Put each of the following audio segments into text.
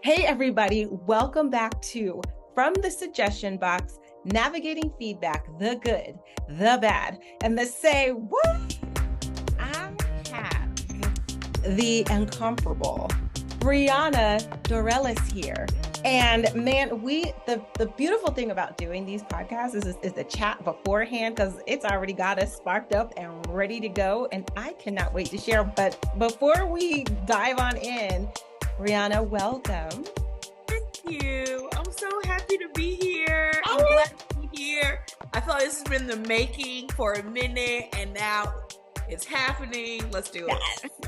Hey, everybody, welcome back to From the Suggestion Box, navigating feedback, the good, the bad, and the say, what? I have the incomparable Breauna Dorelus here. And man, the beautiful thing about doing these podcasts is the chat beforehand, because it's already got us sparked up and ready to go. And I cannot wait to share. But before we dive on in, Breauna, welcome. Thank you. I'm so happy to be here. I'm glad to be here. I feel like this has been the making for a minute, and now it's happening. Let's do it.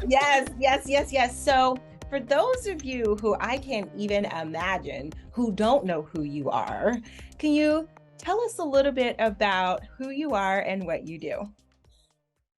Yes. So for those of you who I can't even imagine who don't know who you are, can you tell us a little bit about who you are and what you do?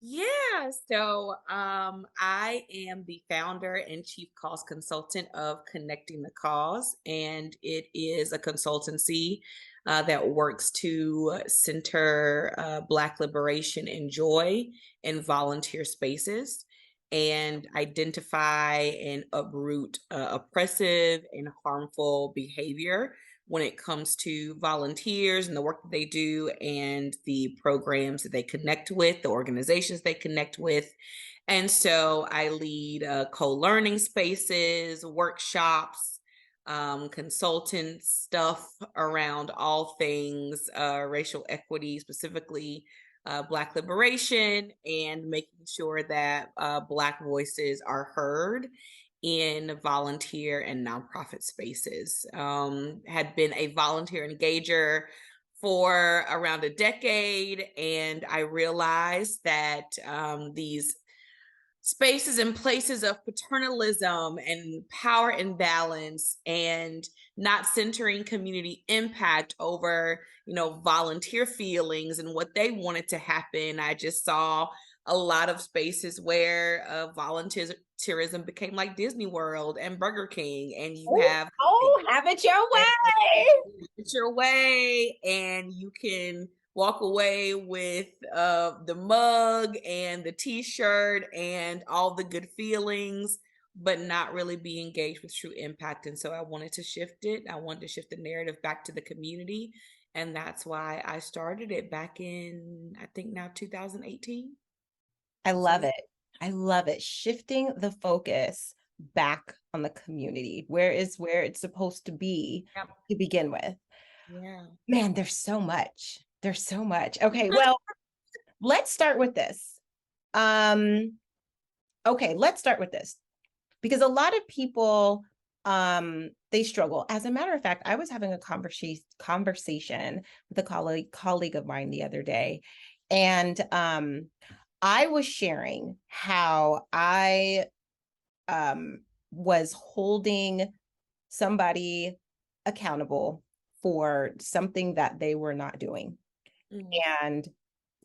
Yeah, so I am the founder and chief cause consultant of Connecting the Cause, and it is a consultancy that works to center Black liberation and joy in volunteer spaces and identify and uproot oppressive and harmful behavior when it comes to volunteers and the work that they do and the programs that they connect with, the organizations they connect with. And so I lead co-learning spaces, workshops, consultant stuff around all things racial equity, specifically Black liberation, and making sure that Black voices are heard in volunteer and nonprofit spaces. Had been a volunteer engager for around a decade, and I realized that these spaces and places of paternalism and power imbalance and not centering community impact over volunteer feelings and what they wanted to happen. I just saw a lot of spaces where volunteerism became like Disney World and Burger King, and you have Have it your way. it's your way, and you can walk away with the mug and the t-shirt and all the good feelings, but not really be engaged with true impact. And so I wanted to shift it. I wanted to shift the narrative back to the community. And that's why I started it back in, I think now 2018. I love it. I love it. Shifting the focus back on the community, where it's supposed to be to begin with. Yeah. Man, there's so much. There's so much. Okay, well, let's start with this. Okay, let's start with this. Because a lot of people they struggle. As a matter of fact, I was having a conversation with a colleague of mine the other day, and I was sharing how I was holding somebody accountable for something that they were not doing. And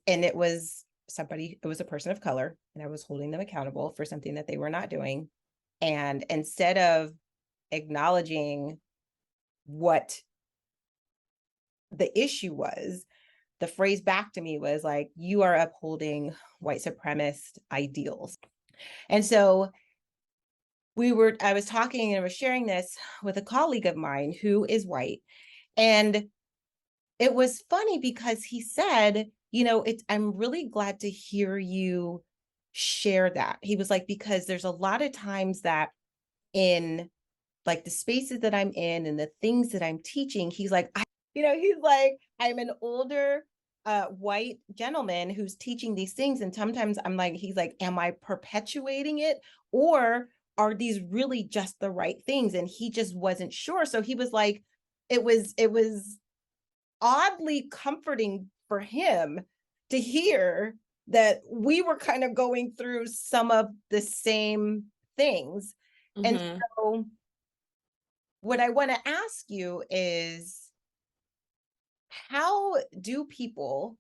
it was a person of color, and I was holding them accountable for something that they were not doing. And instead of acknowledging what the issue was, the phrase back to me was like, you are upholding white supremacist ideals. And so I was talking and I was sharing this with a colleague of mine who is white. And it was funny because he said, I'm really glad to hear you share that. He was like, because there's a lot of times that in like the spaces that I'm in and the things that I'm teaching, he's like, I'm an older white gentleman who's teaching these things. And sometimes I'm like, he's like, am I perpetuating it? Or are these really just the right things? And he just wasn't sure. So he was like, it was oddly comforting for him to hear that we were kind of going through some of the same things. And so what I want to ask you is, how do people,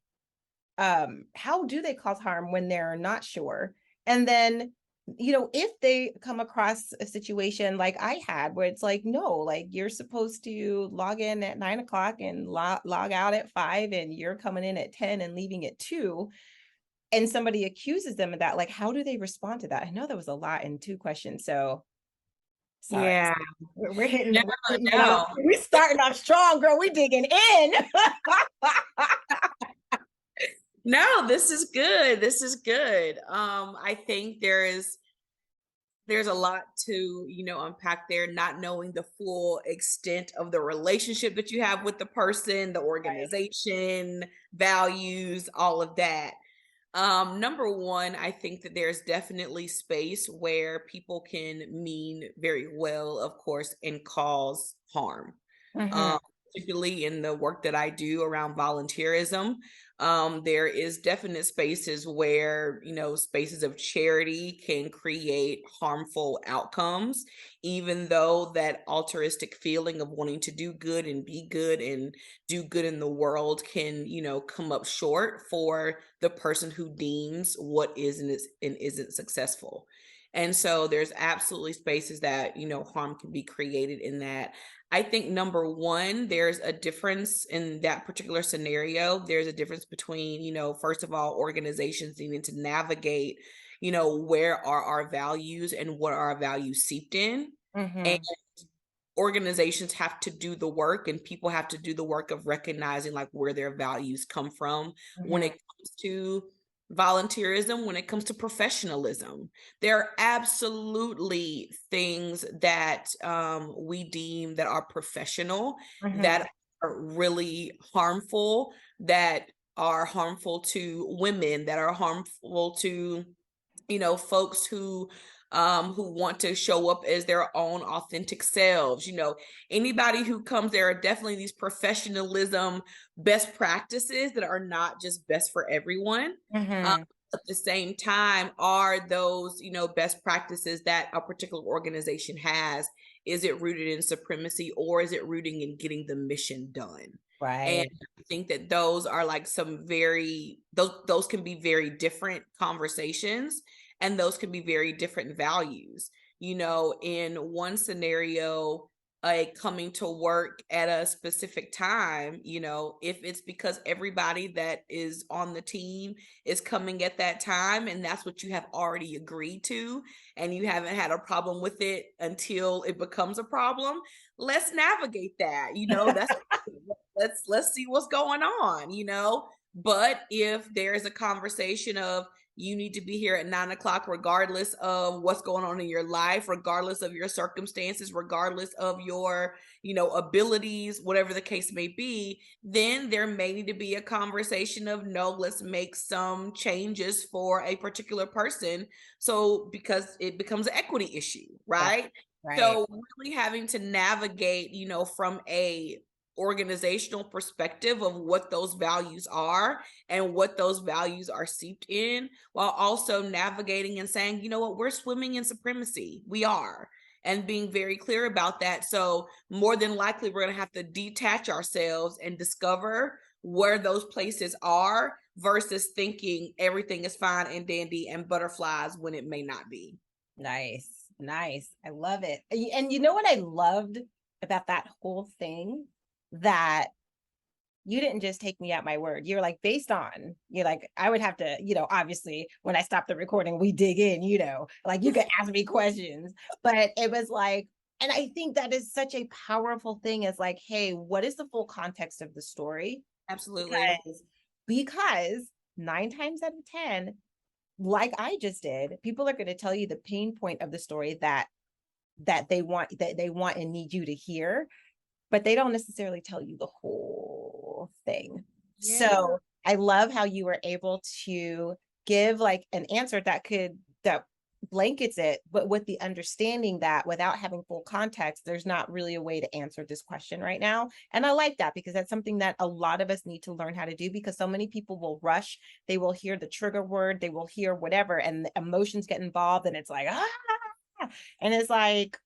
how do they cause harm when they're not sure? And then, if they come across a situation like I had, where it's like, no, like you're supposed to log in at 9:00 and log out at 5, and you're coming in at 10 and leaving at 2, and somebody accuses them of that, like, how do they respond to that? I know that was a lot in 2 questions. So Sorry. Yeah. We're hitting, No, we're hitting it no. up. We're starting off strong, girl. We digging in. No, this is good. This is good. I think there's a lot to, unpack there, not knowing the full extent of the relationship that you have with the person, the Right. organization, values, all of that. Number one, I think that there's definitely space where people can mean very well, of course, and cause harm. Mm-hmm. Um, Particularly in the work that I do around volunteerism, there is definite spaces where, spaces of charity can create harmful outcomes, even though that altruistic feeling of wanting to do good and be good and do good in the world can, come up short for the person who deems what is and isn't successful. And so there's absolutely spaces that, harm can be created in that. I think number one, there's a difference in that particular scenario. There's a difference between, first of all, organizations needing to navigate, where are our values and what are our values seeped in. And Mm-hmm. organizations have to do the work and people have to do the work of recognizing like where their values come from when Mm-hmm. it comes to volunteerism, when it comes to professionalism. There are absolutely things that we deem that are professional Mm-hmm. that are really harmful, that are harmful to women, that are harmful to folks who want to show up as their own authentic selves. Anybody who comes, there are definitely these professionalism best practices that are not just best for everyone. um, Mm-hmm. at the same time, are those best practices that a particular organization has, is it rooted in supremacy or is it rooting in getting the mission done? And Right. I think that those are like those can be very different conversations, and those can be very different values. In one scenario, coming to work at a specific time, if it's because everybody that is on the team is coming at that time and that's what you have already agreed to, and you haven't had a problem with it until it becomes a problem, let's navigate that. That's let's see what's going on. But if there's a conversation of, you need to be here at 9 o'clock, regardless of what's going on in your life, regardless of your circumstances, regardless of your, abilities, whatever the case may be, then there may need to be a conversation of, no, let's make some changes for a particular person. So, because it becomes an equity issue, Right. right? Right. So, really having to navigate, from a organizational perspective of what those values are and what those values are seeped in, while also navigating and saying, you know what, we're swimming in supremacy. We are. And being very clear about that. So, more than likely, we're going to have to detach ourselves and discover where those places are versus thinking everything is fine and dandy and butterflies when it may not be. Nice. Nice. I love it. And you know what I loved about that whole thing? That you didn't just take me at my word. You're like, based on, you're like, I would have to, obviously when I stop the recording, we dig in, like you could ask me questions, but it was like, and I think that is such a powerful thing, is like, hey, what is the full context of the story? Absolutely. Because 9 times out of 10, like I just did, people are going to tell you the pain point of the story that they want and need you to hear, but they don't necessarily tell you the whole thing. Yeah. So I love how you were able to give like an answer that blankets it, but with the understanding that without having full context, there's not really a way to answer this question right now. And I like that, because that's something that a lot of us need to learn how to do, because so many people will rush, they will hear the trigger word, they will hear whatever, and the emotions get involved, and it's like, and it's like,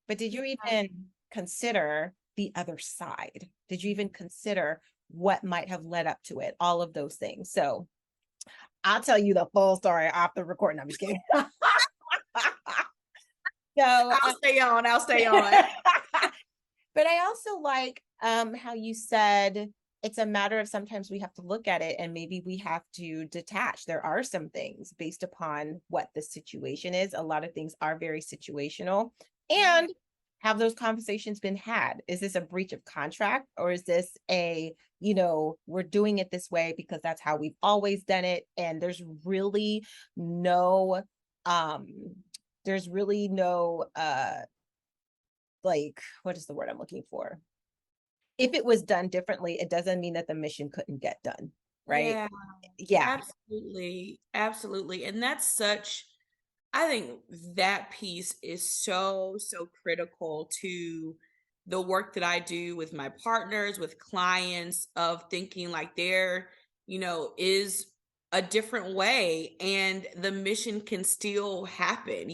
but did you even consider the other side? Did you even consider what might have led up to it? All of those things. So I'll tell you the full story off the recording. I'm just kidding. So, I'll stay on. I'll stay on. but I also like how you said it's a matter of, sometimes we have to look at it and maybe we have to detach. There are some things based upon what the situation is. A lot of things are very situational. And Have those conversations been had? Is this a breach of contract, or is this we're doing it this way because that's how we've always done it, and um there's really no like, what is the word I'm looking for? If it was done differently, it doesn't mean that the mission couldn't get done, right? Yeah, Yeah. absolutely. Absolutely. And that's such I think that piece is so, so critical to the work that I do with my partners, with clients, of thinking like there, is a different way and the mission can still happen.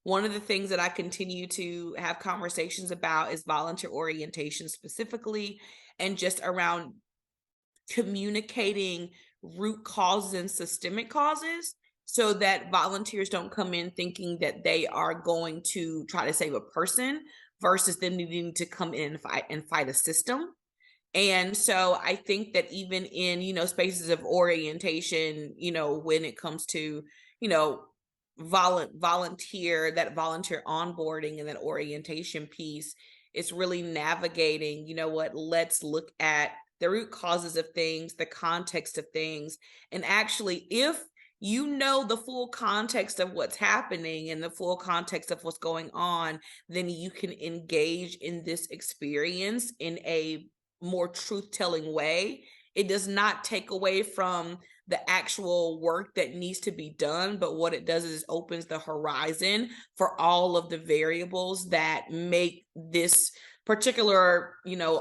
One of the things that I continue to have conversations about is volunteer orientation specifically, and just around communicating root causes and systemic causes, so that volunteers don't come in thinking that they are going to try to save a person versus them needing to come in and fight a system. And so I think that even in, spaces of orientation, when it comes to, you know, that volunteer onboarding and that orientation piece, it's really navigating, let's look at the root causes of things, the context of things. And actually, if you know the full context of what's happening and the full context of what's going on, then you can engage in this experience in a more truth-telling way. It does not take away from the actual work that needs to be done, but what it does is opens the horizon for all of the variables that make this particular,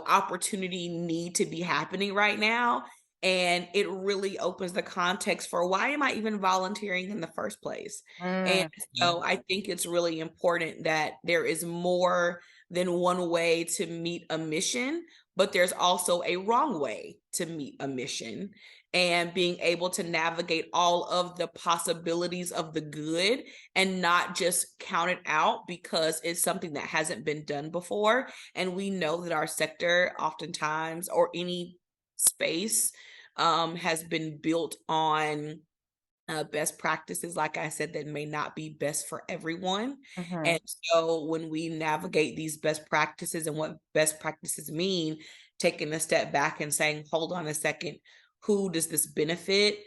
opportunity need to be happening right now. And it really opens the context for, why am I even volunteering in the first place? And Mhm. so I think it's really important that there is more than one way to meet a mission, but there's also a wrong way to meet a mission. And being able to navigate all of the possibilities of the good and not just count it out because it's something that hasn't been done before. And we know that our sector oftentimes, or any space, has been built on best practices, like I said, that may not be best for everyone. Mhm. And so when we navigate these best practices and what best practices mean, taking a step back and saying, hold on a second, who does this benefit?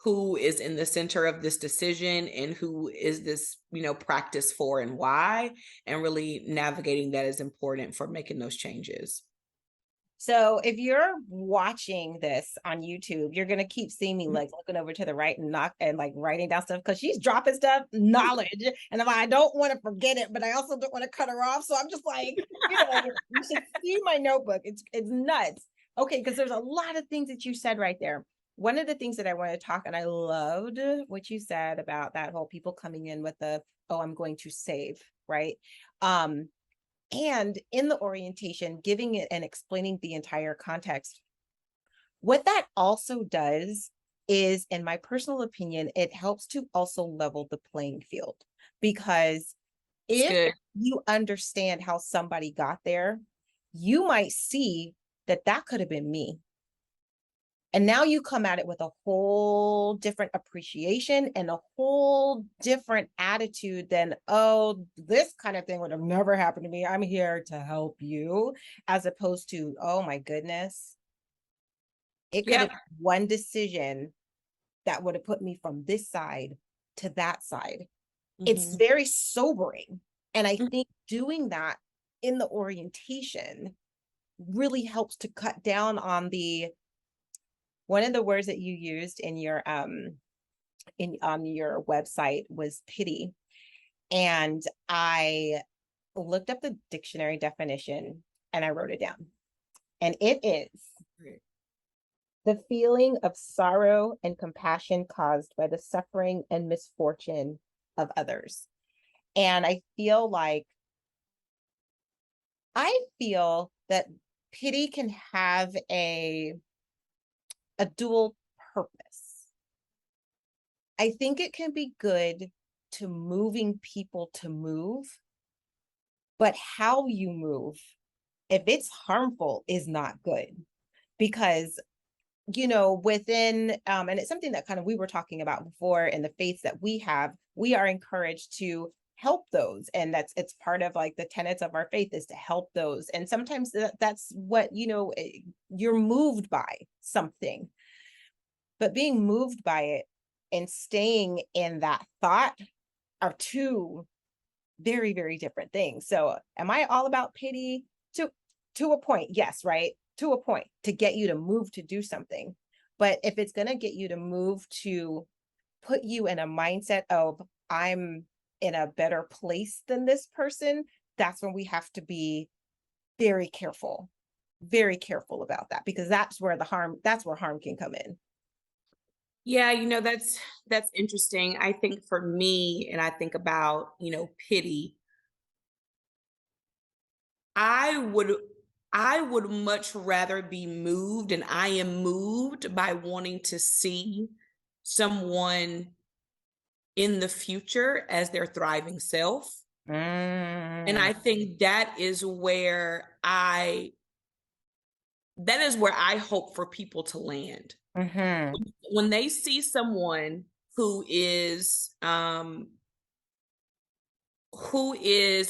Who is in the center of this decision, and who is this, practice for, and why? And really navigating that is important for making those changes. So if you're watching this on YouTube, you're gonna keep seeing me like looking over to the right and knock and like writing down stuff because she's dropping stuff, knowledge, and I don't want to forget it, but I also don't want to cut her off. So I'm just like, you should see my notebook. It's nuts. Okay, because there's a lot of things that you said right there. One of the things that I want to talk, and I loved what you said about that whole people coming in with the, oh, I'm going to save, right? Um, and in the orientation, giving it and explaining the entire context. What that also does is, in my personal opinion, it helps to also level the playing field, because It's if good. you understand how somebody got there, you might see that that could have been me. And now you come at it with a whole different appreciation and a whole different attitude than, oh, this kind of thing would have never happened to me. I'm here to help you, as opposed to, oh my goodness, it could have Yep. been one decision that would have put me from this side to that side. It's Hmm. very sobering. And I think doing that in the orientation really helps to cut down on the, one of the words that you used in your in on your website was pity. And I looked up the dictionary definition and I wrote it down. And it is the feeling of sorrow and compassion caused by the suffering and misfortune of others. And I feel that pity can have a dual purpose. I think it can be good to moving people to move, but how you move, if it's harmful, is not good. Because, within, and it's something that kind of we were talking about before, in the faiths that we have, we are encouraged to help those. And it's part of like the tenets of our faith is to help those. And sometimes that's what, you're moved by something, but being moved by it and staying in that thought are two very, very different things. So am I all about pity? To a point, yes, right? To a point, to get you to move to do something. But if it's going to get you to move to put you in a mindset of I'm in a better place than this person, that's when we have to be very careful about that, because that's where harm can come in. Yeah, that's interesting. I think for me, and I think about, pity, I would I would much rather be moved, and I am moved by wanting to see someone in the future as their thriving self. And Mm. I think that is where I hope for people to land. Mm-hmm. When they see someone who is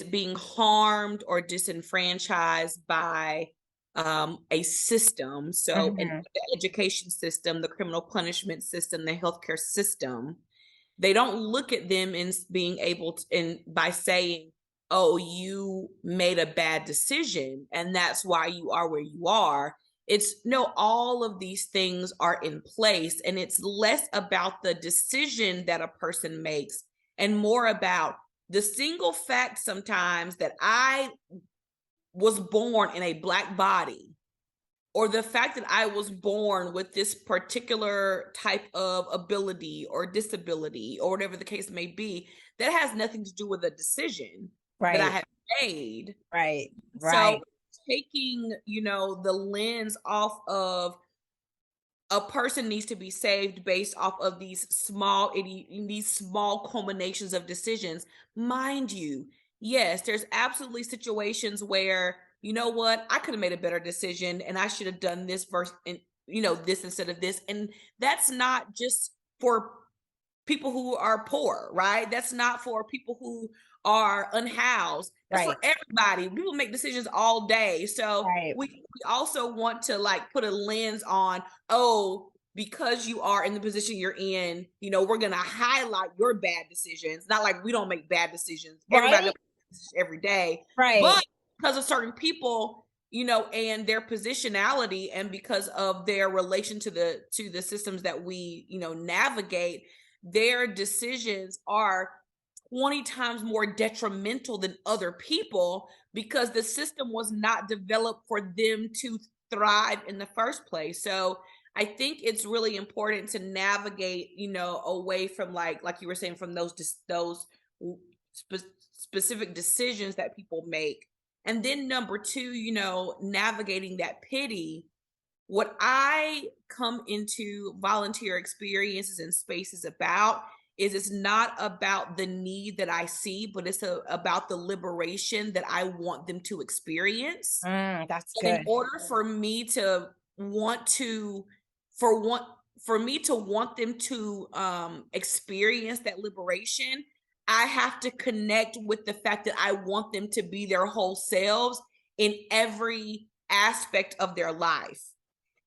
being harmed or disenfranchised by a system, so Mm-hmm. the education system, the criminal punishment system, the healthcare system, they don't look at them in being able to, and by saying, oh, you made a bad decision and that's why you are where you are. It's no, all of these things are in place, and it's less about the decision that a person makes and more about the single fact sometimes that I was born in a Black body, or the fact that I was born with this particular type of ability or disability or whatever the case may be, that has nothing to do with a decision that I Right. have made. Right. So Right. taking, the lens off of a person needs to be saved based off of these small culminations of decisions. Mind you, yes, there's absolutely situations where, you know what, I could have made a better decision and I should have done this versus, and this instead of this. And that's not just for people who are poor, right? That's not for people who are unhoused. That's for Right. everybody. People make decisions all day. So Right. we also want to like put a lens on, oh, because you are in the position you're in, we're going to highlight your bad decisions. Not like we don't make bad decisions. Everybody Right. makes decisions every day. Right. But because of certain people, and their positionality, and because of their relation to the systems that we, navigate, their decisions are 20 times more detrimental than other people because the system was not developed for them to thrive in the first place. So I think it's really important to navigate, away from like you were saying, from those specific decisions that people make. And then number two, navigating that pity. What I come into volunteer experiences and spaces about is it's not about the need that I see, but it's about the liberation that I want them to experience. That's And in good. order for me to want to, for want for me to want them to experience that liberation, I have to connect with the fact that I want them to be their whole selves in every aspect of their life.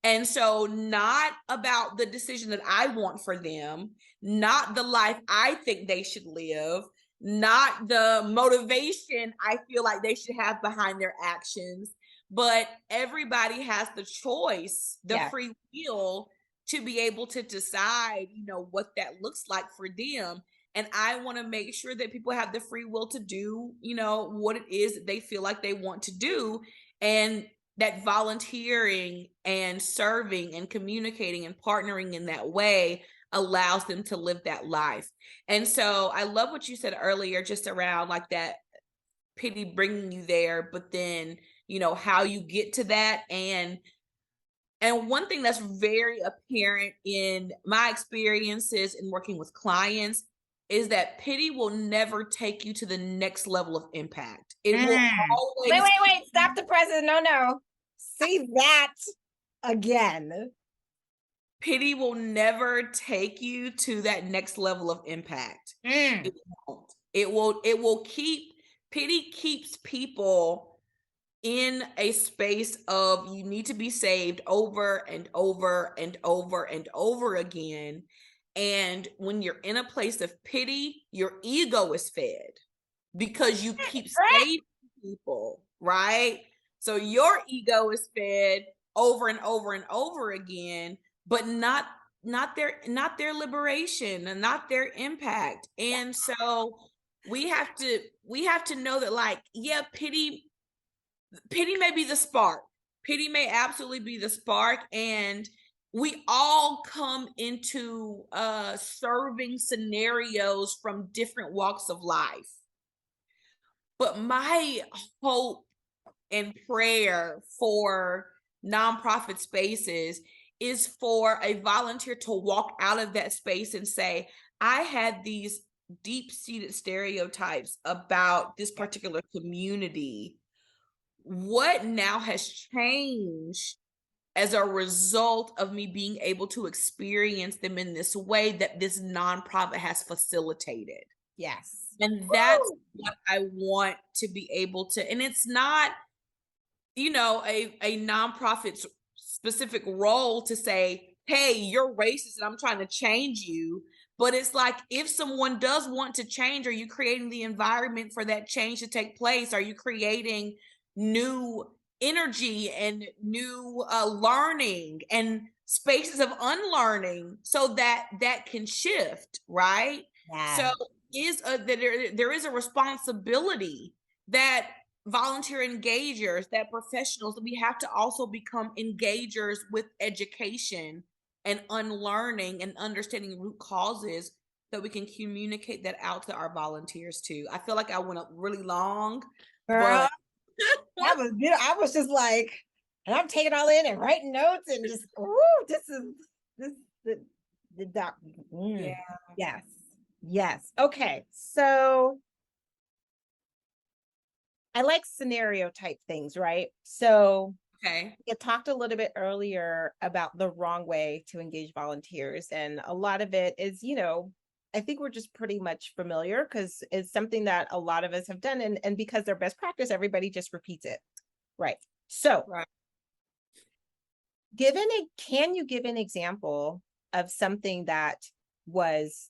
And so, not about the decision that I want for them, not the life I think they should live, not the motivation I feel like they should have behind their actions, but everybody has the choice, the Yeah. free will to be able to decide, what that looks like for them. And I want to make sure that people have the free will to do, what it is that they feel like they want to do. And that volunteering and serving and communicating and partnering in that way allows them to live that life. And so I love what you said earlier, just around like that pity bringing you there, but then, how you get to that. And one thing that's very apparent in my experiences in working with clients is that pity will never take you to the next level of impact. It will Wait, always wait, wait. Stop the presses. No, no. See that again. Pity will never take you to that next level of impact. Mm. It won't. It will keep pity keeps people in a space of you need to be saved over and over and over and over again. And when you're in a place of pity, your ego is fed because you keep saving people, right? So your ego is fed over and over and over again, but not their liberation and not their impact. And so we have to know that, like, yeah, pity may be the spark. Pity may absolutely be the spark, and we all come into serving scenarios from different walks of life. But my hope and prayer for nonprofit spaces is for a volunteer to walk out of that space and say, I had these deep-seated stereotypes about this particular community. What now has changed as a result of me being able to experience them in this way that this nonprofit has facilitated? Yes. And that's what I want to be able to, and it's not, a nonprofit's specific role to say, hey, you're racist and I'm trying to change you. But it's like, if someone does want to change, are you creating the environment for that change to take place? Are you creating new energy and new learning and spaces of unlearning so that that can shift, right? So Yeah. that there is a responsibility that volunteer engagers, that professionals, we have to also become engagers with education and unlearning and understanding root causes, that we can communicate that out to our volunteers too. I feel like I went up really long, Girl, but that was good. I was just like, and I'm taking all in and writing notes and just, ooh, this the doc. yeah. Yes. Yes. Okay. So I like scenario type things, right? So Okay. you talked a little bit earlier about the wrong way to engage volunteers. And a lot of it is, I think we're just pretty much familiar because it's something that a lot of us have done. And because they're best practice, everybody just repeats it. Right. So Right. can you give an example of something that was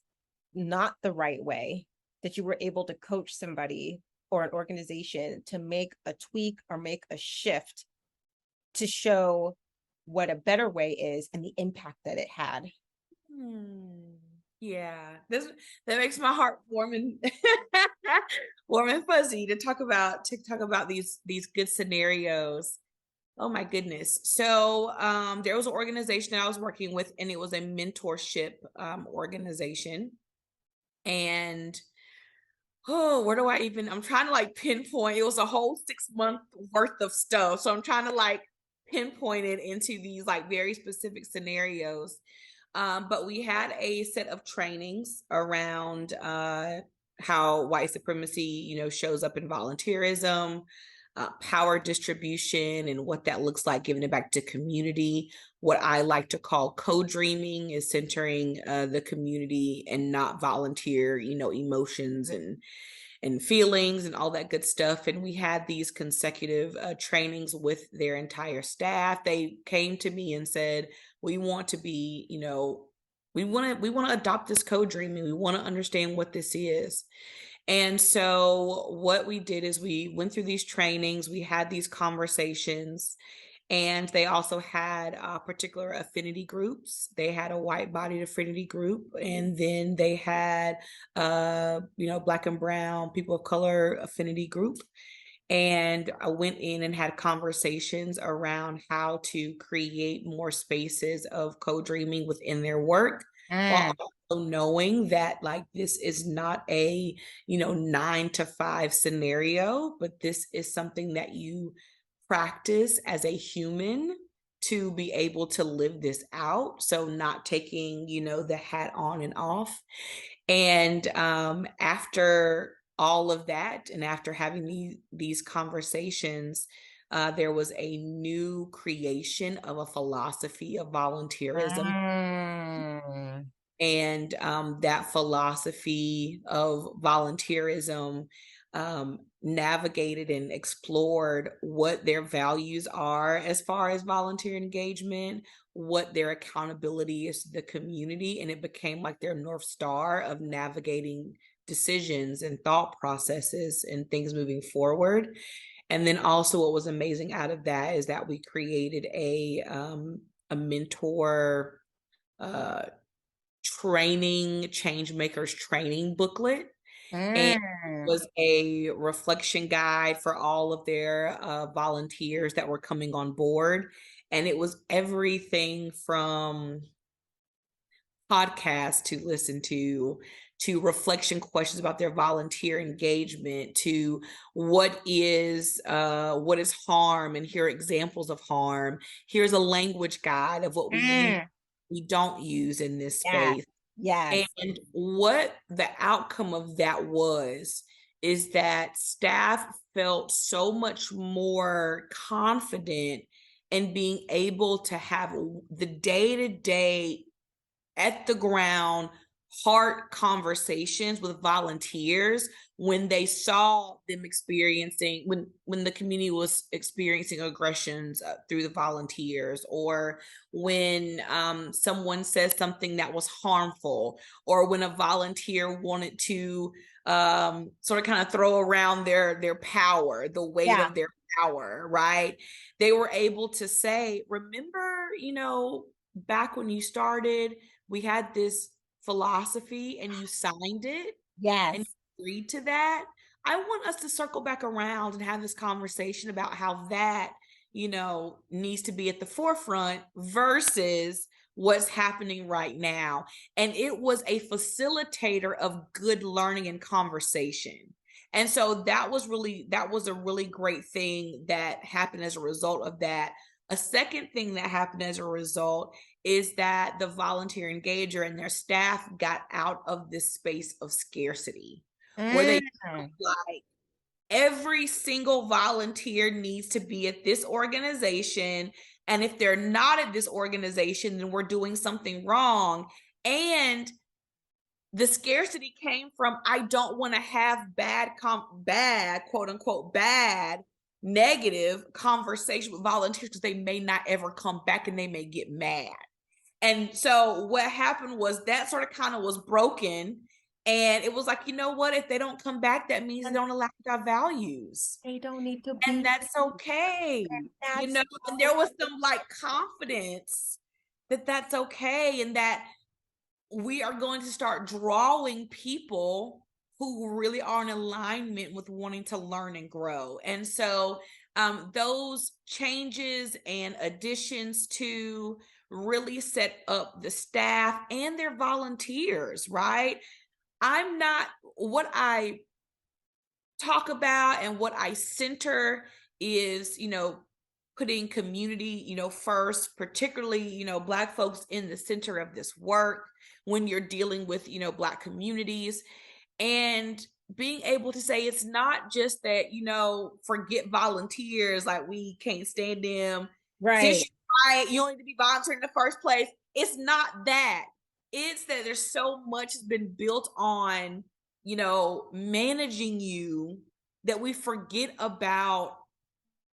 not the right way, that you were able to coach somebody or an organization to make a tweak or make a shift to show what a better way is and the impact that it had? Hmm. Yeah, that makes my heart warm and warm and fuzzy to talk about these good scenarios. Oh my goodness. So there was an organization that I was working with, and it was a mentorship organization. And where do I even, I'm trying to like pinpoint. It was a whole 6 month worth of stuff. So I'm trying to like pinpoint it into these like very specific scenarios. But we had a set of trainings around how white supremacy, shows up in volunteerism, power distribution, and what that looks like, giving it back to community. What I like to call co-dreaming is centering the community and not volunteer, emotions and feelings and all that good stuff. And we had these consecutive trainings with their entire staff. They came to me and said, we want to be, we want to adopt this code dreaming. We want to understand what this is. And so what we did is we went through these trainings, we had these conversations, and they also had particular affinity groups. They had a white-bodied affinity group, and then they had, Black and brown, people of color affinity group. And I went in and had conversations around how to create more spaces of co-dreaming within their work, while Mm. also knowing that, like, this is not a 9 to 5 scenario, but this is something that you practice as a human to be able to live this out. So not taking, the hat on and off. And after all of that, and after having these conversations, there was a new creation of a philosophy of volunteerism. Mm. And that philosophy of volunteerism navigated and explored what their values are as far as volunteer engagement, what their accountability is to the community, and it became like their North Star of navigating decisions and thought processes and things moving forward. And then also what was amazing out of that is that we created a mentor uh, training, change makers training booklet, and Mm. was a reflection guide for all of their volunteers that were coming on board. And it was everything from podcasts to listen to reflection questions about their volunteer engagement, to what is harm, and here are examples of harm. Here's a language guide of what we use, Mm. we don't use in this Yes. space. Yes. And what the outcome of that was is that staff felt so much more confident in being able to have the day-to-day, at the ground, heart conversations with volunteers when they saw them experiencing, when the community was experiencing aggressions through the volunteers, or when someone says something that was harmful, or when a volunteer wanted to sort of kind of throw around their power, the weight Yeah. of their power, right? They were able to say, remember, back when you started, we had this philosophy and you signed it and Yes. you agreed to that. I want us to circle back around and have this conversation about how that, needs to be at the forefront versus what's happening right now. And it was a facilitator of good learning and conversation. And so that was a really great thing that happened as a result of that. A second thing that happened as a result is that the volunteer engager and their staff got out of this space of scarcity where they Mm. like, every single volunteer needs to be at this organization. And if they're not at this organization, then we're doing something wrong. And the scarcity came from, I don't want to have bad, quote unquote, bad, negative conversation with volunteers because they may not ever come back and they may get mad. And so what happened was that sort of kind of was broken. And it was like, you know what? If they don't come back, that means they And don't align with our values. they don't need to And be. that's okay. That's And there was some like confidence that that's okay. And that we are going to start drawing people who really are in alignment with wanting to learn and grow. And so those changes and additions to really set up the staff and their volunteers, right? I'm not, what I talk about and what I center is, putting community, first, particularly, Black folks in the center of this work when you're dealing with, Black communities, and being able to say it's not just that, forget volunteers, like we can't stand them. Since right. you don't need to be volunteering in the first place. It's not that. It's that there's so much has been built on, managing you, that we forget about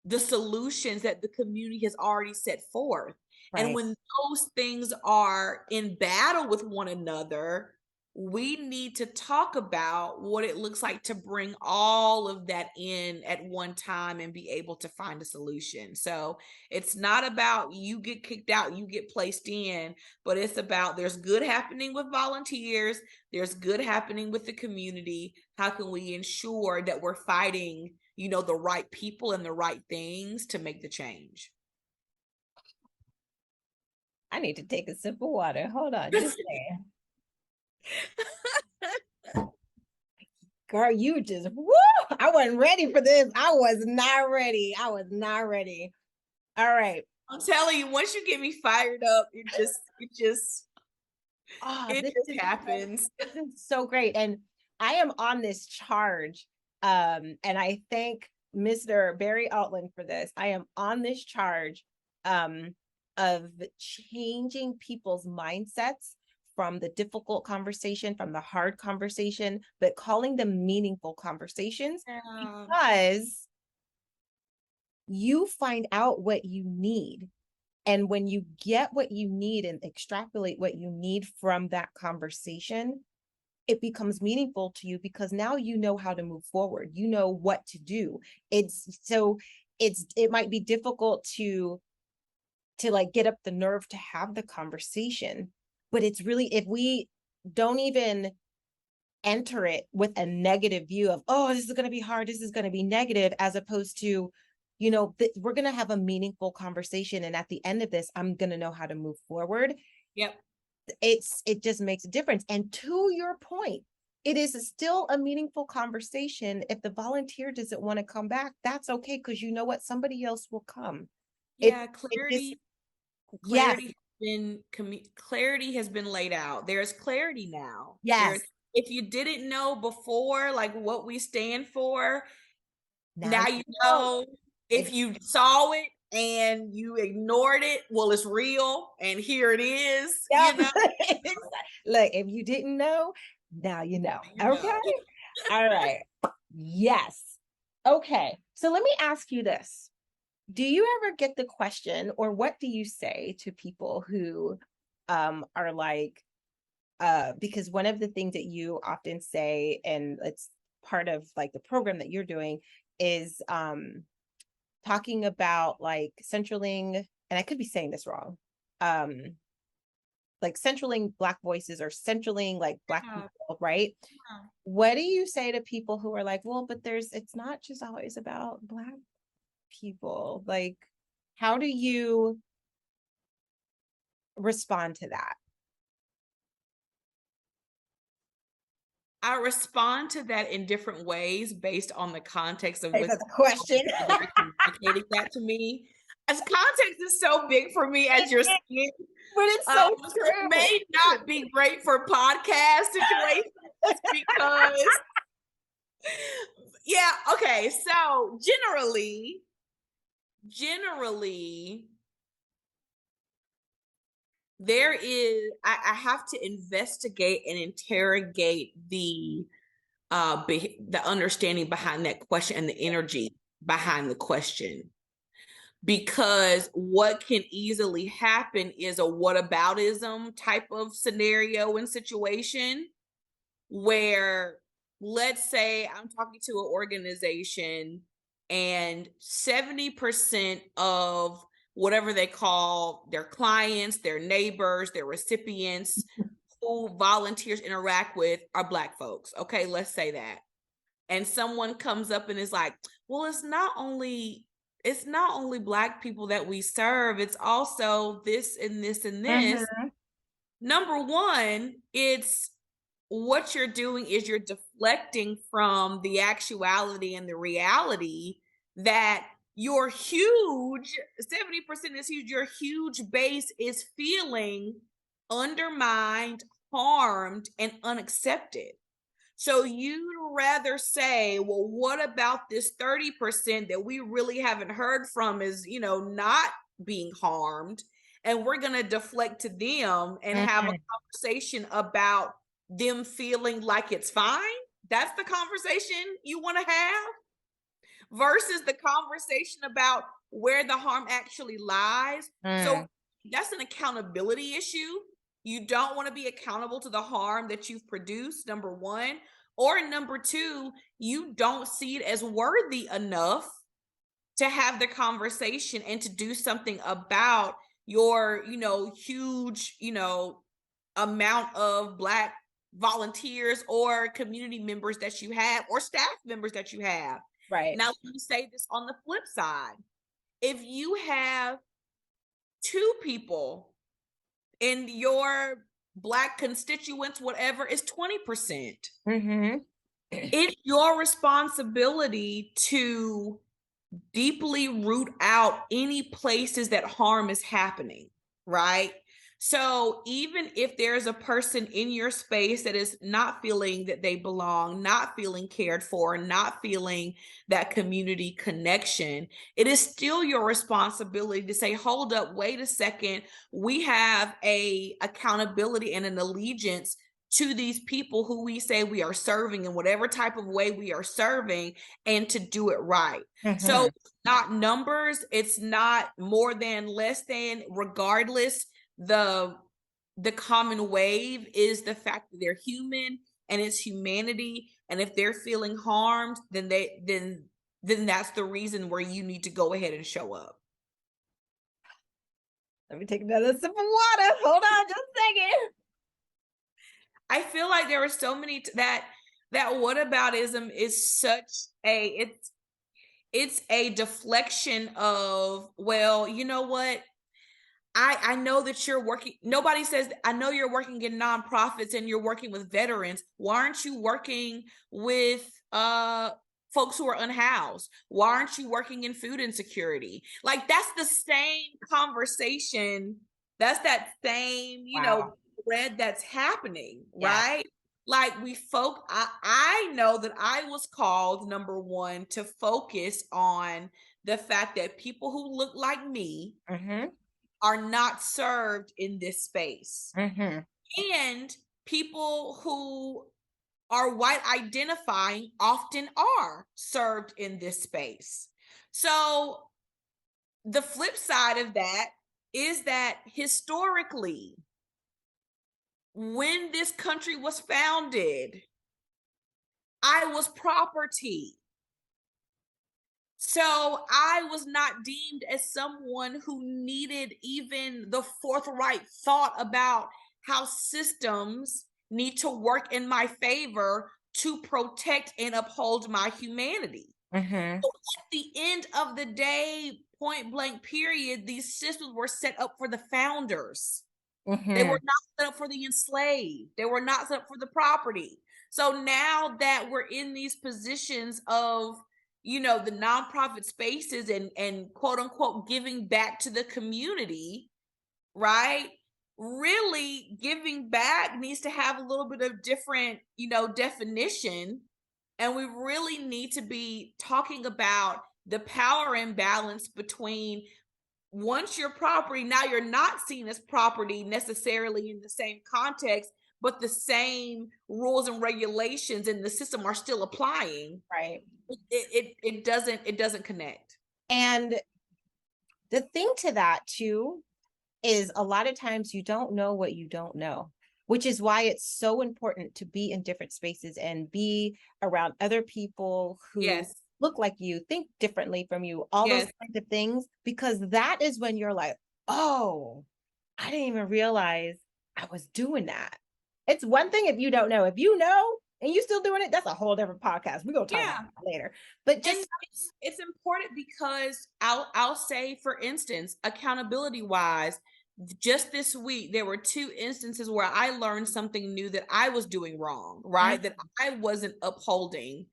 the solutions that the community has already set forth. And Right. when those things are in battle with one another, we need to talk about what it looks like to bring all of that in at one time and be able to find a solution. So it's not about you get kicked out, you get placed in, but it's about there's good happening with volunteers, there's good happening with the community. How can we ensure that we're fighting, the right people and the right things to make the change? I need to take a sip of water. Hold on, just saying. Girl, you just woo! I wasn't ready for this. I was not ready. I was not ready. All right. I'm telling you, once you get me fired up, Oh, it just happens. this is so great. And I am on this charge. And I thank Mr. Barry Altland for this. I am on this charge of changing people's mindsets from the difficult conversation, from the hard conversation, but calling them meaningful conversations, because you find out what you need. And when you get what you need and extrapolate what you need from that conversation, it becomes meaningful to you, because now you know how to move forward. You know what to do. It might be difficult to like get up the nerve to have the conversation, but it's really, if we don't even enter it with a negative view of, oh, this is going to be hard, this is going to be negative, as opposed to, we're going to have a meaningful conversation, and at the end of this, I'm going to know how to move forward. Yep. It just makes a difference. And to your point, it is still a meaningful conversation. If the volunteer doesn't want to come back, that's okay, because you know what, somebody else will come. Yeah, clarity Yes. Clarity has been laid out. There's clarity now. Yes. If you didn't know before, like what we stand for, now you know. know. If you saw it and you ignored it, well, it's real, and here it is. Yep. Look, if you didn't know, now you know. Okay. All right. Yes. Okay. So let me ask you this. Do you ever get the question, or what do you say to people who are like, because one of the things that you often say, and it's part of like the program that you're doing, is talking about like centraling, and I could be saying this wrong, like centraling Black voices, or centraling like Black people, right? Yeah. What do you say to people who are like, well, but it's not just always about Black people? Like, how do you respond to that? I respond to that in different ways based on the context of the question. Communicating that to me. As context is so big for me, as you're saying, but it's so true. It may not be great for podcast situations because, yeah, okay. So generally, there is, I have to investigate and interrogate the understanding behind that question and the energy behind the question. Because what can easily happen is a whataboutism type of scenario and situation where, let's say I'm talking to an organization and 70% of whatever they call their clients, their neighbors, their recipients, who volunteers interact with are Black folks. Okay, let's say that. And someone comes up and is like, well, it's not only Black people that we serve, it's also this and this and this. Mm-hmm. Number one, it's what you're doing is you're deflecting from the actuality and the reality that your huge 70% is huge. Your huge base is feeling undermined, harmed, and unaccepted. So you'd rather say, well, what about this 30% that we really haven't heard from is, not being harmed, and we're going to deflect to them and have a conversation about them feeling like it's fine? That's the conversation you want to have, versus the conversation about where the harm actually lies. So that's an accountability issue. You don't want to be accountable to the harm that you've produced, number one. Or number two, you don't see it as worthy enough to have the conversation and to do something about your, huge, amount of Black volunteers or community members that you have, or staff members that you have. Right. Now, let me say this on the flip side. If you have 2 people in your Black constituents, whatever, is 20%. Mm-hmm. It's your responsibility to deeply root out any places that harm is happening, right? So even if there's a person in your space that is not feeling that they belong, not feeling cared for, not feeling that community connection, it is still your responsibility to say, hold up, wait a second. We have a accountability and an allegiance to these people who we say we are serving in whatever type of way we are serving, and to do it right. So Mhm. it's not numbers, it's not more than, less than, regardless. The common wave is the fact that they're human and it's humanity, and if they're feeling harmed, then that's the reason where you need to go ahead and show up. Let me take another sip of water. Hold on just a second. I feel like there are so many that whataboutism is such a it's a deflection of, well, you know what, I know that you're working. Nobody says, I know you're working in nonprofits and you're working with veterans. Why aren't you working with folks who are unhoused? Why aren't you working in food insecurity? Like, that's the same conversation. That's that same, Wow. thread that's happening, Yeah. right? Like, I know that I was called, number one, to focus on the fact that people who look like me Mhm. are not served in this space. Mhm. And people who are white identifying often are served in this space. So the flip side of that is that historically, when this country was founded, I was property. So I was not deemed as someone who needed even the forthright thought about how systems need to work in my favor to protect and uphold my humanity. Mhm. So at the end of the day, point blank period, these systems were set up for the founders. They were Mhm. not set up for the enslaved. They were not set up for the property. So now that we're in these positions of, the nonprofit spaces and quote unquote giving back to the community, right? Really giving back needs to have a little bit of different, definition. And we really need to be talking about the power imbalance between, once you're property, now you're not seen as property necessarily in the same context, but the same rules and regulations in the system are still applying. Right. It doesn't connect. And the thing to that too is a lot of times you don't know what you don't know, which is why it's so important to be in different spaces and be around other people who Yes. look like you, think differently from you, all those Yes. kinds of things, because that is when you're like, oh, I didn't even realize I was doing that. It's one thing if you don't know. If you know and you still doing it, that's a whole different podcast. We're gonna talk about Yeah. that later. But And just it's important because I'll say, for instance, accountability wise, just this week there were two instances where I learned something new that I was doing wrong, right? That I wasn't upholding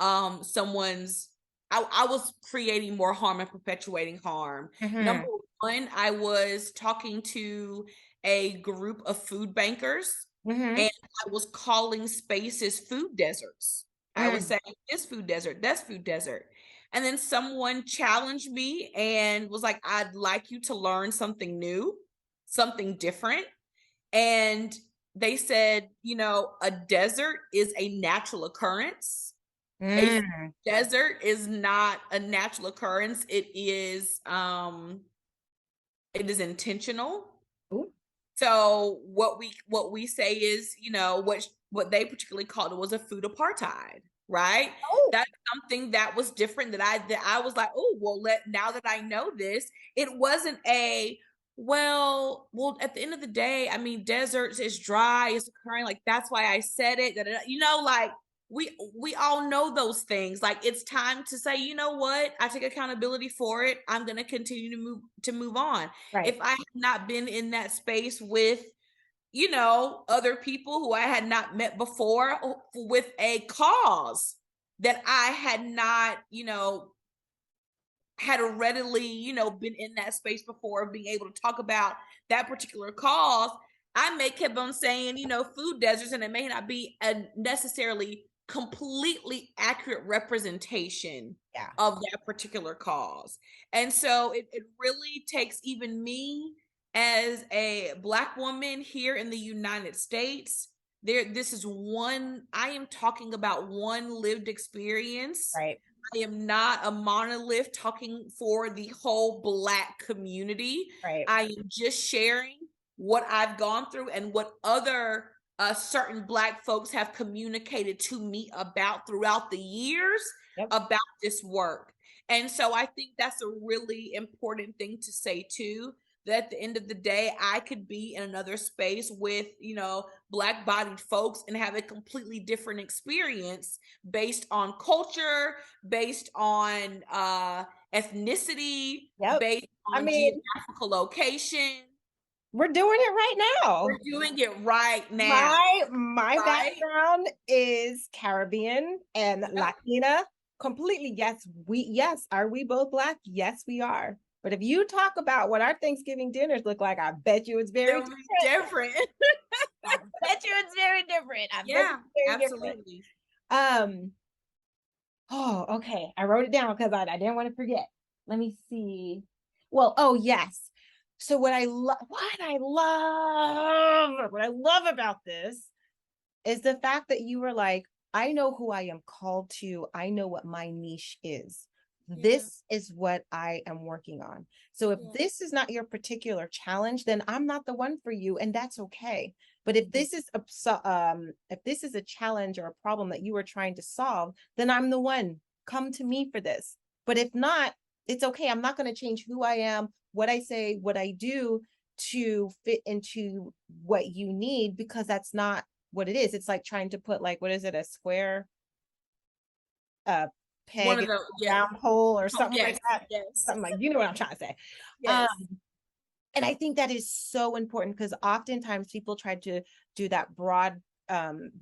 someone's, I was creating more harm and perpetuating harm. Number Mhm. one, I was talking to a group of food bankers, Mhm. and I was calling spaces food deserts. I was Mm. saying, this food desert, that's food desert. And then someone challenged me and was like, I'd like you to learn something new, something different. And they said, a desert is a natural occurrence. A Mm. desert is not a natural occurrence. It is intentional. Ooh. So what we say is, what they particularly called it was a food apartheid, right? Oh. That's something that was different, that I was like, oh, well, now that I know this, it wasn't a, well, at the end of the day, I mean, deserts is dry, it's occurring, like, that's why I said it, like, we all know those things. Like, it's time to say, you know what, I take accountability for it. I'm going to continue to move on. If Right. I had not been in that space with, other people who I had not met before, with a cause that I had not, had readily, been in that space before, being able to talk about that particular cause, I may keep on saying, food deserts, and it may not be a necessarily completely accurate representation Yeah. of that particular cause. And so it really takes even me as a Black woman here in the United States. This is one, I am talking about one lived experience. Right. I am not a monolith talking for the whole Black community. Right. I am just sharing what I've gone through and what other certain Black folks have communicated to me about throughout the years Yep. about this work. And so I think that's a really important thing to say too, that at the end of the day, I could be in another space with, Black bodied folks and have a completely different experience based on culture, based on ethnicity, Yep. based I on mean, geographical location. we're doing it right now. We're doing it right now, My right? background is Caribbean and Yep. Latina. Completely. Yes. Are we both Black? Yes, we are. But if you talk about what our Thanksgiving dinners look like, I bet you it's very They'll be different. different. I bet you it's very different. I bet Yeah, you it's very different. absolutely. Oh, okay. I wrote it down because I didn't want to forget. Let me see. Well, oh yes. So what I love about this is the fact that you were like, I know who I am called to. I know what my niche is. Yeah, This is what I am working on. So if yeah. this is not your particular challenge, then I'm not the one for you, and that's okay. But if Mhm. this is a challenge or a problem that you are trying to solve, then I'm the one. Come to me for this. But if not, it's okay. I'm not going to change who I am, what I say, what I do to fit into what you need, because that's not what it is. It's like trying to put, like, what is it, a square One peg of in the, a yeah. round hole or Oh, something like yes, that. yes, Something like, you know what I'm trying to say. Um, yes. and I think that is so important, because oftentimes people try to do that broad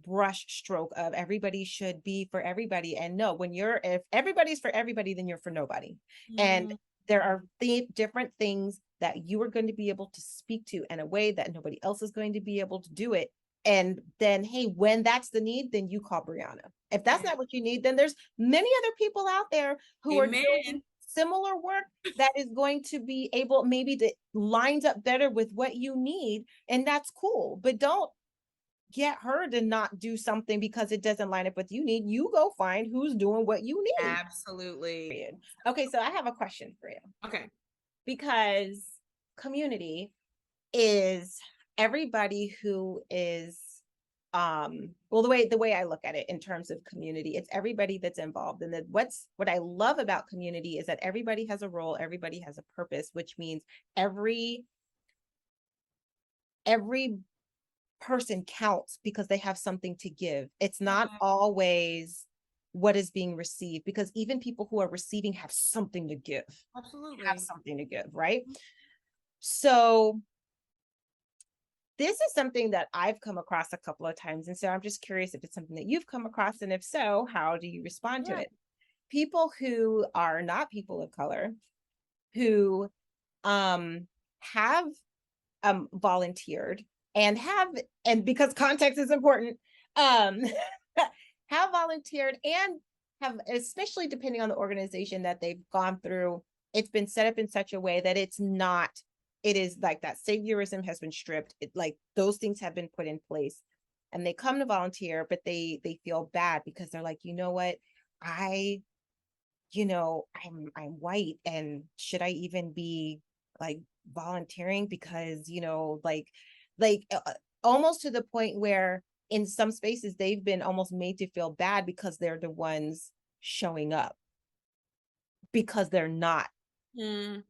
brush stroke of everybody should be for everybody. And no, if everybody's for everybody, then you're for nobody. And Mhm. there are different things that you are going to be able to speak to in a way that nobody else is going to be able to do it. And then, hey, when that's the need, then you call Breauna. If that's Yeah. not what you need, then there's many other people out there who are doing Amen. similar work that is going to be able, maybe, to lines up better with what you need, and that's cool. But don't get her to not do something because it doesn't line up with you need. You go find who's doing what you need. Absolutely. Okay, so I have a question for you, Okay. because community is everybody who is, well, the way I look at it in terms of community, it's everybody that's involved. And then what I love about community is that everybody has a role, everybody has a purpose, which means every person counts because they have something to give. It's not Yeah, always what is being received, because even people who are receiving have absolutely. something to give, right? So this is something that I've come across a couple of times. And so I'm just curious if it's something that you've come across. And if so, how do you respond to Yeah. it? People who are not people of color, who um, have volunteered and because context is important, um, have volunteered and have, especially depending on the organization that they've gone through, it's been set up in such a way that it is like that saviorism has been stripped. Like those things have been put in place, and they come to volunteer, but they feel bad because they're like, you know what, I I'm white, and should I even be like volunteering, because like almost to the point where in some spaces they've been almost made to feel bad because they're the ones showing up, because they're not Mm,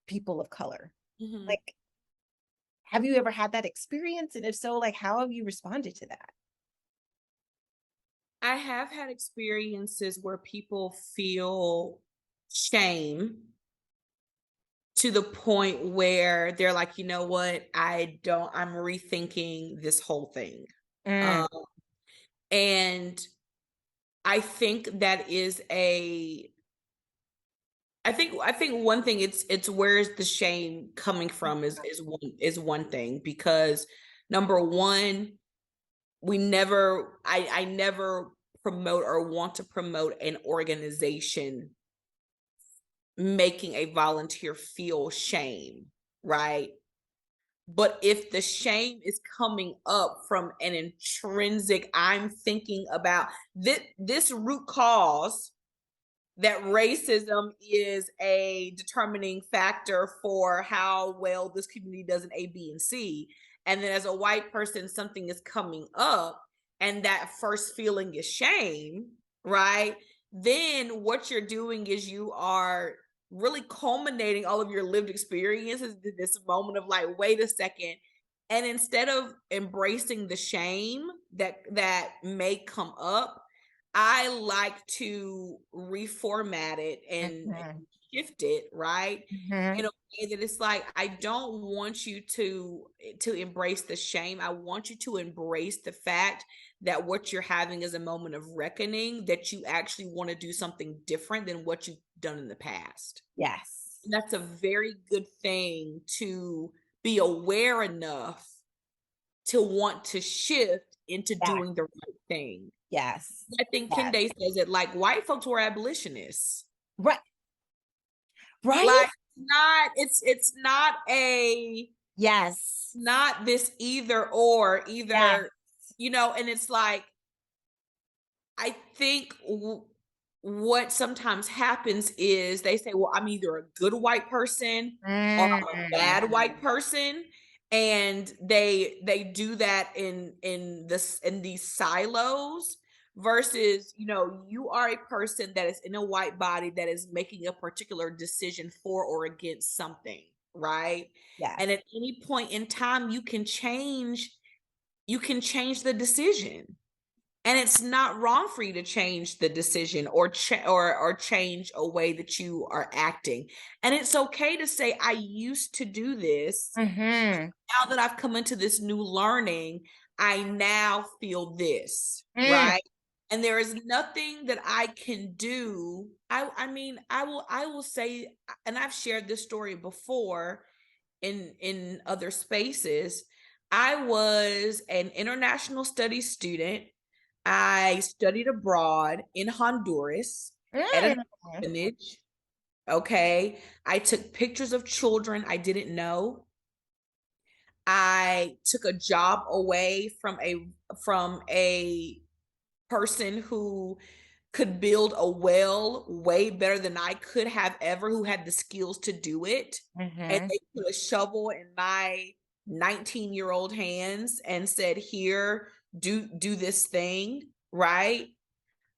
people of color. mhm. Like, have you ever had that experience? And if so, like, how have you responded to that? I have had experiences where people feel shame to the point where they're like, you know what, I'm rethinking this whole thing. Mm, Um, and I think that is a I think one thing, it's where's the shame coming from is one thing, because number one, I never promote or want to promote an organization making a volunteer feel shame, right? But if the shame is coming up from an intrinsic, I'm thinking about this root cause, that racism is a determining factor for how well this community does in A, B, and C. And then as a white person, something is coming up, and that first feeling is shame, right? Then what you're doing is you are really culminating all of your lived experiences in this moment of like, wait a second. And instead of embracing the shame that may come up, I like to reformat it and shift it, right? In a way that it's like, I don't want you to embrace the shame. I want you to embrace the fact that what you're having is a moment of reckoning, that you actually want to do something different than what you've done in the past. Yes. And that's a very good thing, to be aware enough to want to shift into Yeah. doing the right thing. Yes. I think Yes. Kende says it like, white folks were abolitionists. Right. Right. Like, it's not Yes. not this either, Yes. and it's like, I think what sometimes happens is they say, well, I'm either a good white person or I'm a bad white person. And they do that in these silos, versus, you are a person that is in a white body that is making a particular decision for or against something, right? Yes. And at any point in time, you can change the decision. And it's not wrong for you to change the decision, or change a way that you are acting. And it's okay to say, I used to do this. Now that I've come into this new learning, I now feel this, right? And there is nothing that I can do. I mean, I will say, and I've shared this story before in other spaces. I was an international studies student. I studied abroad in Honduras at an orphanage. Okay. I took pictures of children I didn't know. I took a job away from a person who could build a well way better than I could have ever, who had the skills to do it. And they put a shovel in my 19-year-old hands and said, here, do this thing, right?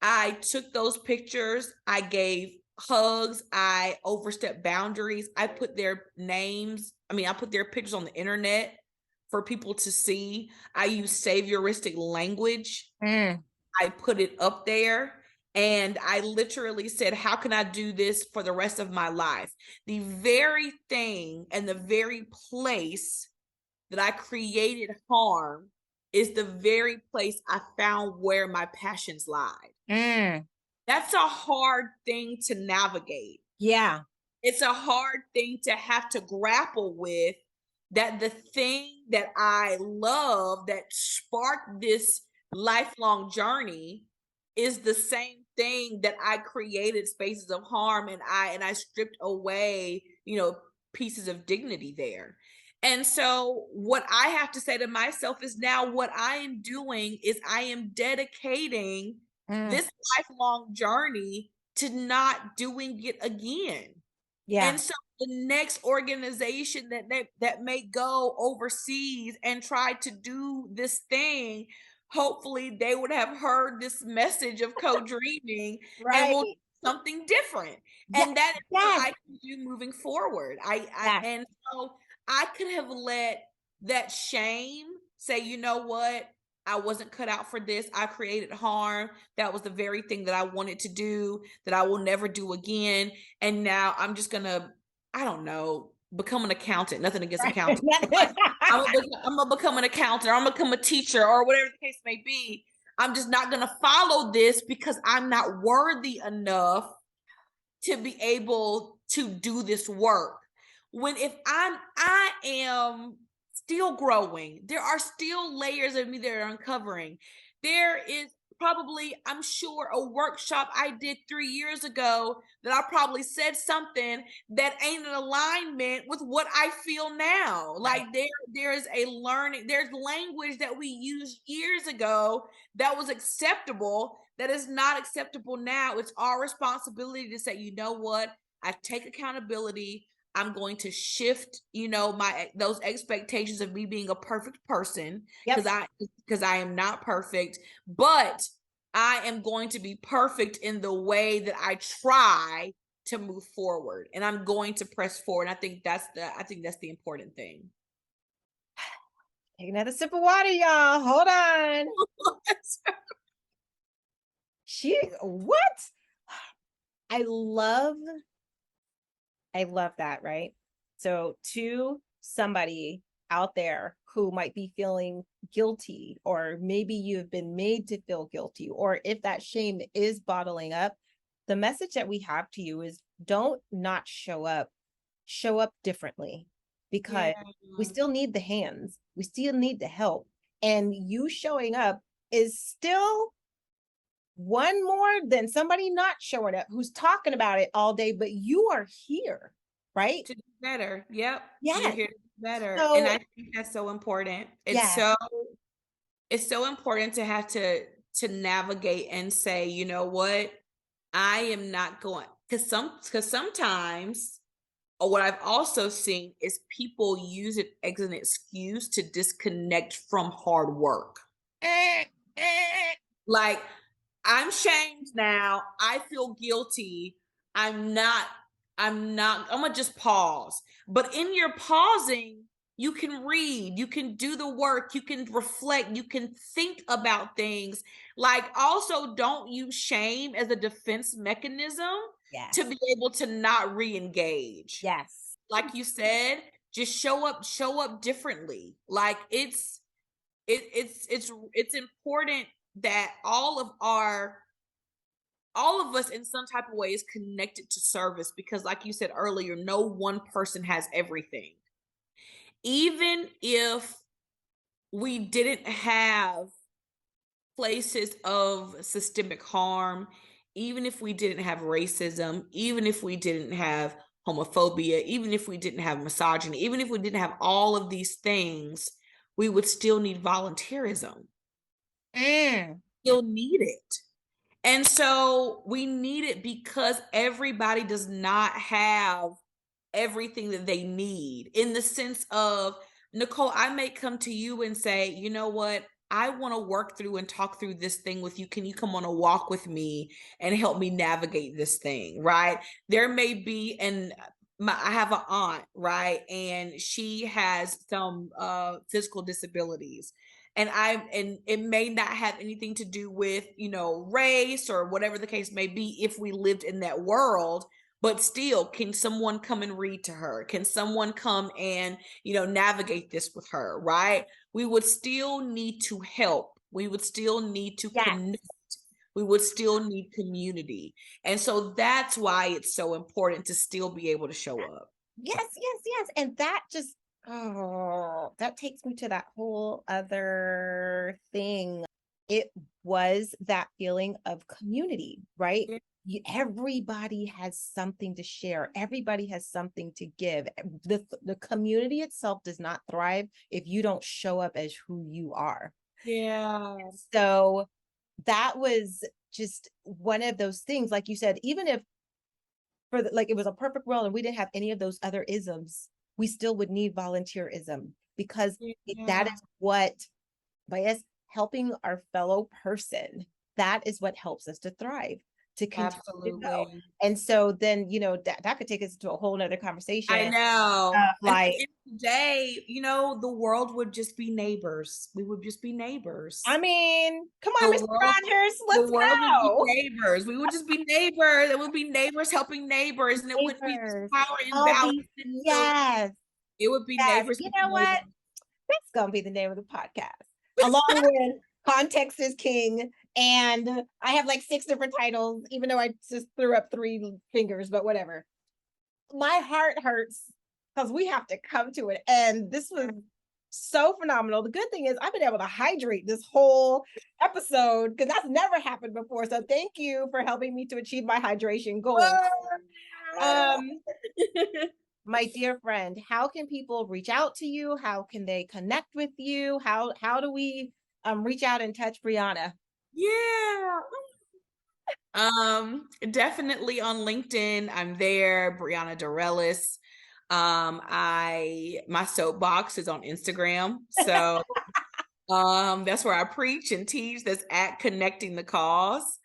I took those pictures, I gave hugs, I overstepped boundaries, I put their I put their pictures on the internet for people to see. I use savioristic language. I put it up there, and I literally said, how can I do this for the rest of my life? The very thing and the very place that I created harm is the very place I found where my passions lied. That's a hard thing to navigate. Yeah. It's a hard thing to have to grapple with, that the thing that I love that sparked this lifelong journey is the same thing that I created spaces of harm, and I stripped away, pieces of dignity there. And so what I have to say to myself is, now what I am doing is I am dedicating this lifelong journey to not doing it again. Yeah. And so the next organization that may go overseas and try to do this thing, hopefully they would have heard this message of co-dreaming and will do something different. And that is what I can do moving forward. And so I could have let that shame say, you know what? I wasn't cut out for this. I created harm. That was the very thing that I wanted to do, that I will never do again. And now I'm just gonna, I don't know, become an accountant. Nothing against accountants. I'm gonna become an accountant, or I'm gonna become a teacher, or whatever the case may be. I'm just not gonna follow this because I'm not worthy enough to be able to do this work. When if I am still growing, there are still layers of me that are uncovering. There is probably, I'm sure, a workshop I did 3 years ago that I probably said something that ain't in alignment with what I feel now. Right. Like there's a learning, there's language that we used years ago that was acceptable that is not acceptable now. It's our responsibility to say, you know what? I take accountability. I'm going to shift, my those expectations of me being a perfect person Yep. because I am not perfect, but I am going to be perfect in the way that I try to move forward, and I'm going to press forward. I think that's the important thing. Take another sip of water, y'all. Hold on. What? I love that, right? So to somebody out there who might be feeling guilty, or maybe you've been made to feel guilty, or if that shame is bottling up, the message that we have to you is don't not show up differently, because we Yeah. still need the hands, we still need the help, and you showing up is still one more than somebody not showing up who's talking about it all day, but you are here, right? To do better. Yep. You're Yes. here to do better. And So I think that's so important. yeah, It's so important to have to navigate and say, you know what? I am not going, because sometimes, or what I've also seen is people use it as an excuse to disconnect from hard work. eh, eh, Like, I'm shamed now. I feel guilty. I'm not, I'm gonna just pause. But in your pausing, you can read, you can do the work, you can reflect, you can think about things. Like, also, don't use shame as a defense mechanism to yes, be able to not re-engage. yes, Like you said, just show up differently. Like, it's important that all of us in some type of way is connected to service, because like you said earlier, no one person has everything. Even if we didn't have places of systemic harm, even if we didn't have racism, even if we didn't have homophobia, even if we didn't have misogyny, even if we didn't have all of these things, we would still need volunteerism. mm, Still need it. And so we need it because everybody does not have everything that they need, in the sense of, Nicole, I may come to you and say, you know what? I want to work through and talk through this thing with you. Can you come on a walk with me and help me navigate this thing? Right. There may be I have an aunt, right? And she has some physical disabilities. And it may not have anything to do with, race or whatever the case may be if we lived in that world. But still, can someone come and read to her? Can someone come and, navigate this with her, right? We would still need to help. We would still need to yes, connect. We would still need community. And so that's why it's so important to still be able to show up. yes. And that just, oh, that takes me to that whole other thing. It was that feeling of community, right? Yeah. Everybody has something to share. Everybody has something to give. The community itself does not thrive if you don't show up as who you are. Yeah. So that was just one of those things, like you said, even if like it was a perfect world and we didn't have any of those other isms, we still would need volunteerism, because that Yeah. is what, by us helping our fellow person, that is what helps us to thrive, to continue to go. Absolutely. And so then, that could take us to a whole nother I conversation know. of And at the like, end of the day, the world would just be neighbors. We would just be I neighbors. mean, come The on, Mr. world Rogers, the let's world would be go. neighbors. We would just be neighbors. It would be neighbors helping neighbors, and it wouldn't be this Neighbors, power all imbalance. these, And so yes, it would be yes. neighbors You know helping what? neighbors. That's gonna be the name of the podcast, along with Context is King. And I have like 6 different titles, even though I just threw up 3 fingers, but whatever. my heart hurts because we have to come to an end. This was so phenomenal. The good thing is I've been able to hydrate this whole episode because that's never happened before. So thank you for helping me to achieve my hydration goal. My dear friend, how can people reach out to you? How can they connect with you? How do we reach out and touch Breauna? Yeah. Definitely on LinkedIn. I'm there, Breauna Dorelus. My soapbox is on Instagram. So that's where I preach and teach. That's at Connecting the Cause.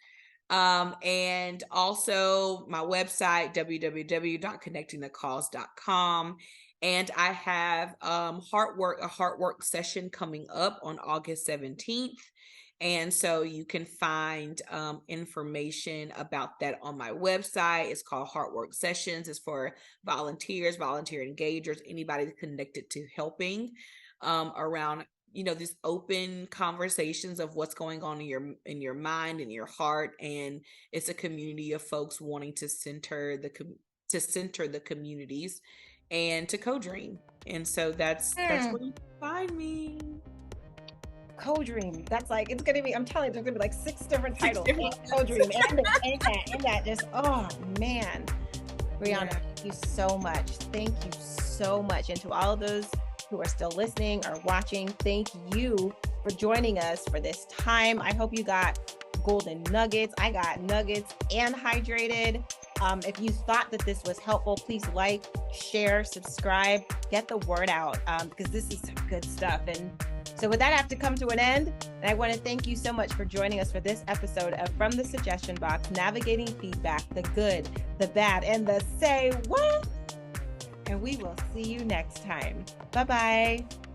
And also my website, www.connectingthecause.com. And I have a heartwork session coming up on August 17th. And so you can find information about that on my website. It's called Heartwork Sessions. It's for volunteers, volunteer engagers, anybody connected to helping around these open conversations of what's going on in your mind and your heart. And it's a community of folks wanting to center the communities and to co-dream. And so that's where you find me. Co-dream. That's like, it's gonna be, I'm telling you, there's gonna be like 6 different titles. Co-dream and that just, oh man. Breauna, thank you so much. Thank you so much. And to all of those who are still listening or watching, thank you for joining us for this time. I hope you got golden nuggets. I got nuggets and hydrated. If you thought that this was helpful, please like, share, subscribe, get the word out, because this is some good stuff. And so with that, I have to come to an end. And I want to thank you so much for joining us for this episode of From the Suggestion Box, navigating feedback, the good, the bad, and the say what? And we will see you next time. Bye-bye.